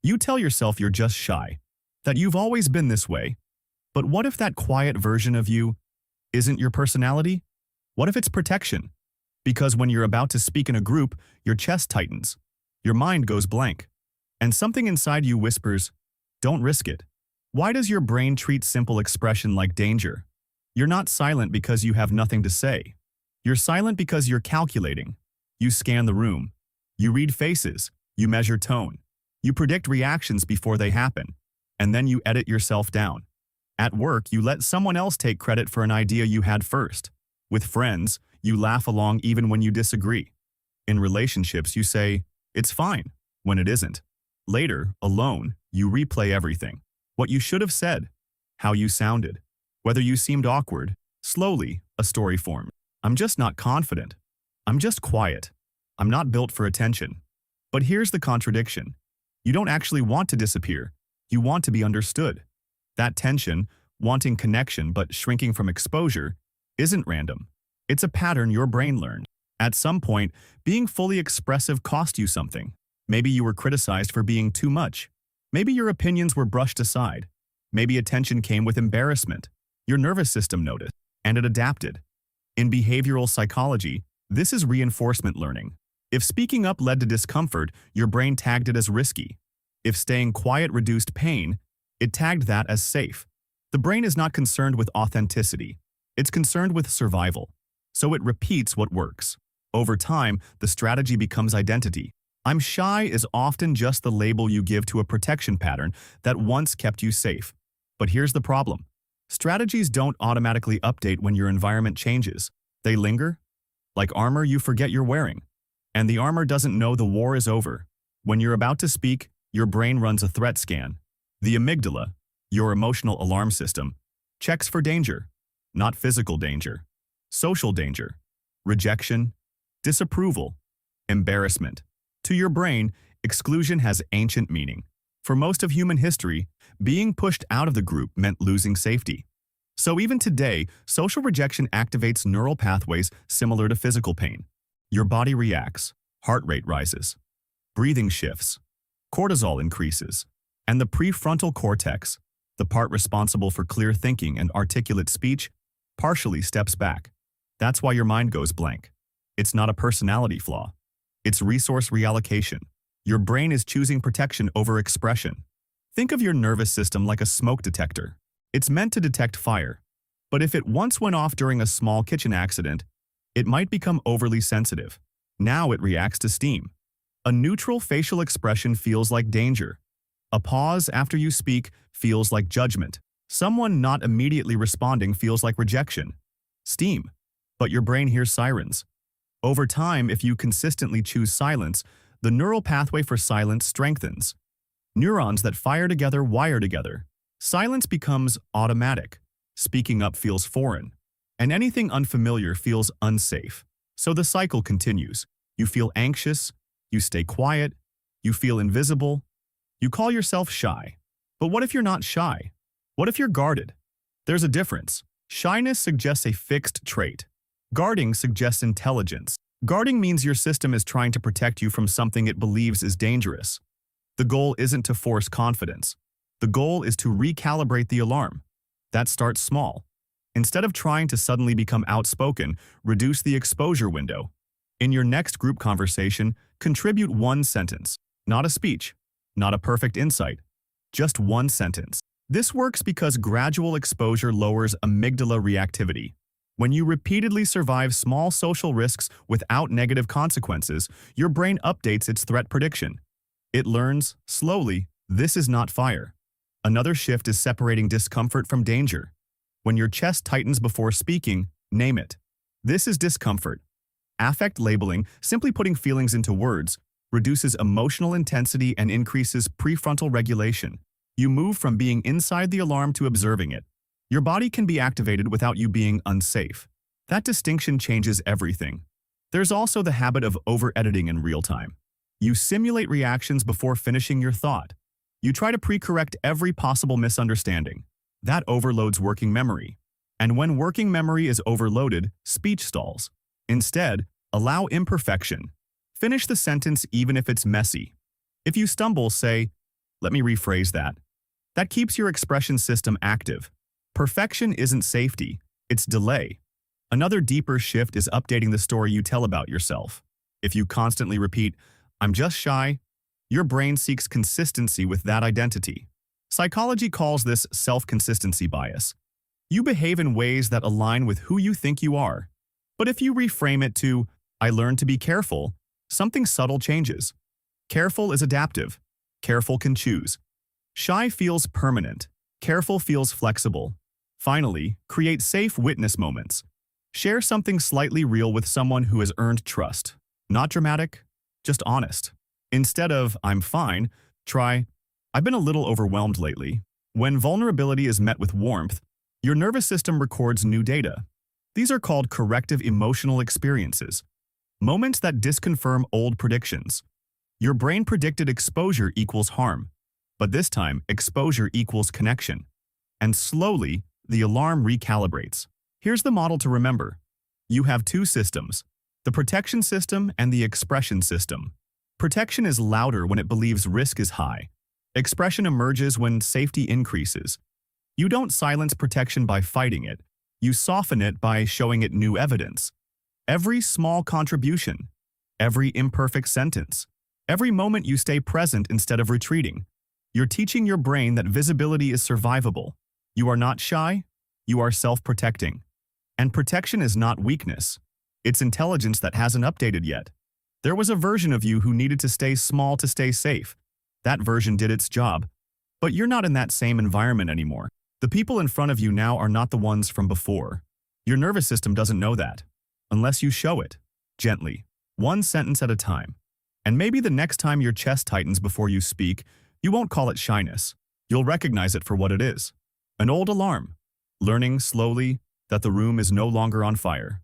You tell yourself you're just shy, that you've always been this way. But what if that quiet version of you isn't your personality? What if it's protection? Because when you're about to speak in a group, your chest tightens, your mind goes blank, and something inside you whispers, "Don't risk it." Why does your brain treat simple expression like danger? You're not silent because you have nothing to say. You're silent because you're calculating. You scan the room. You read faces. You measure tone. You predict reactions before they happen. And then you edit yourself down. At work, you let someone else take credit for an idea you had first. With friends, you laugh along even when you disagree. In relationships, you say, "It's fine," when it isn't. Later, alone, you replay everything. What you should have said, how you sounded, whether you seemed awkward. Slowly, a story forms. I'm just not confident. I'm just quiet. I'm not built for attention. But here's the contradiction. You don't actually want to disappear. You want to be understood. That tension, wanting connection but shrinking from exposure, isn't random. It's a pattern your brain learned. At some point, being fully expressive cost you something. Maybe you were criticized for being too much. Maybe your opinions were brushed aside. Maybe attention came with embarrassment. Your nervous system noticed, and it adapted. In behavioral psychology, this is reinforcement learning. If speaking up led to discomfort, your brain tagged it as risky. If staying quiet reduced pain, it tagged that as safe. The brain is not concerned with authenticity. It's concerned with survival. So it repeats what works. Over time, the strategy becomes identity. I'm shy is often just the label you give to a protection pattern that once kept you safe. But here's the problem. Strategies don't automatically update when your environment changes. They linger, like armor you forget you're wearing. And the armor doesn't know the war is over. When you're about to speak, your brain runs a threat scan. The amygdala, your emotional alarm system, checks for danger, not physical danger, social danger, rejection, disapproval, embarrassment. To your brain, exclusion has ancient meaning. For most of human history, being pushed out of the group meant losing safety. So even today, social rejection activates neural pathways similar to physical pain. Your body reacts, heart rate rises, breathing shifts, cortisol increases, and the prefrontal cortex, the part responsible for clear thinking and articulate speech, partially steps back. That's why your mind goes blank. It's not a personality flaw. It's resource reallocation. Your brain is choosing protection over expression. Think of your nervous system like a smoke detector. It's meant to detect fire. But if it once went off during a small kitchen accident, it might become overly sensitive. Now it reacts to steam. A neutral facial expression feels like danger. A pause after you speak feels like judgment. Someone not immediately responding feels like rejection. Steam. But your brain hears sirens. Over time, if you consistently choose silence, the neural pathway for silence strengthens. Neurons that fire together wire together. Silence becomes automatic. Speaking up feels foreign. And anything unfamiliar feels unsafe. So the cycle continues. You feel anxious. You stay quiet. You feel invisible. You call yourself shy. But what if you're not shy? What if you're guarded? There's a difference. Shyness suggests a fixed trait. Guarding suggests intelligence. Guarding means your system is trying to protect you from something it believes is dangerous. The goal isn't to force confidence. The goal is to recalibrate the alarm. That starts small. Instead of trying to suddenly become outspoken, reduce the exposure window. In your next group conversation, contribute one sentence. Not a speech. Not a perfect insight. Just one sentence. This works because gradual exposure lowers amygdala reactivity. When you repeatedly survive small social risks without negative consequences, your brain updates its threat prediction. It learns, slowly, this is not fire. Another shift is separating discomfort from danger. When your chest tightens before speaking, name it. This is discomfort. Affect labeling, simply putting feelings into words, reduces emotional intensity and increases prefrontal regulation. You move from being inside the alarm to observing it. Your body can be activated without you being unsafe. That distinction changes everything. There's also the habit of over-editing in real time. You simulate reactions before finishing your thought. You try to pre-correct every possible misunderstanding. That overloads working memory. And when working memory is overloaded, speech stalls. Instead, allow imperfection. Finish the sentence even if it's messy. If you stumble, say, Let me rephrase that. That keeps your expression system active. Perfection isn't safety, it's delay. Another deeper shift is updating the story you tell about yourself. If you constantly repeat, "I'm just shy," your brain seeks consistency with that identity. Psychology calls this self-consistency bias. You behave in ways that align with who you think you are. But if you reframe it to, "I learned to be careful," something subtle changes. Careful is adaptive. Careful can choose. Shy feels permanent. Careful feels flexible. Finally, create safe witness moments. Share something slightly real with someone who has earned trust. Not dramatic, just honest. Instead of, "I'm fine," try, "I've been a little overwhelmed lately." When vulnerability is met with warmth, your nervous system records new data. These are called corrective emotional experiences, moments that disconfirm old predictions. Your brain predicted exposure equals harm, but this time exposure equals connection. And slowly, the alarm recalibrates. Here's the model to remember. You have two systems, the protection system and the expression system. Protection is louder when it believes risk is high. Expression emerges when safety increases. You don't silence protection by fighting it. You soften it by showing it new evidence. Every small contribution, every imperfect sentence, every moment you stay present instead of retreating. You're teaching your brain that visibility is survivable. You are not shy, you are self-protecting. And protection is not weakness. It's intelligence that hasn't updated yet. There was a version of you who needed to stay small to stay safe. That version did its job. But you're not in that same environment anymore. The people in front of you now are not the ones from before. Your nervous system doesn't know that, unless you show it, gently, one sentence at a time. And maybe the next time your chest tightens before you speak, you won't call it shyness. You'll recognize it for what it is. An old alarm, learning slowly that the room is no longer on fire.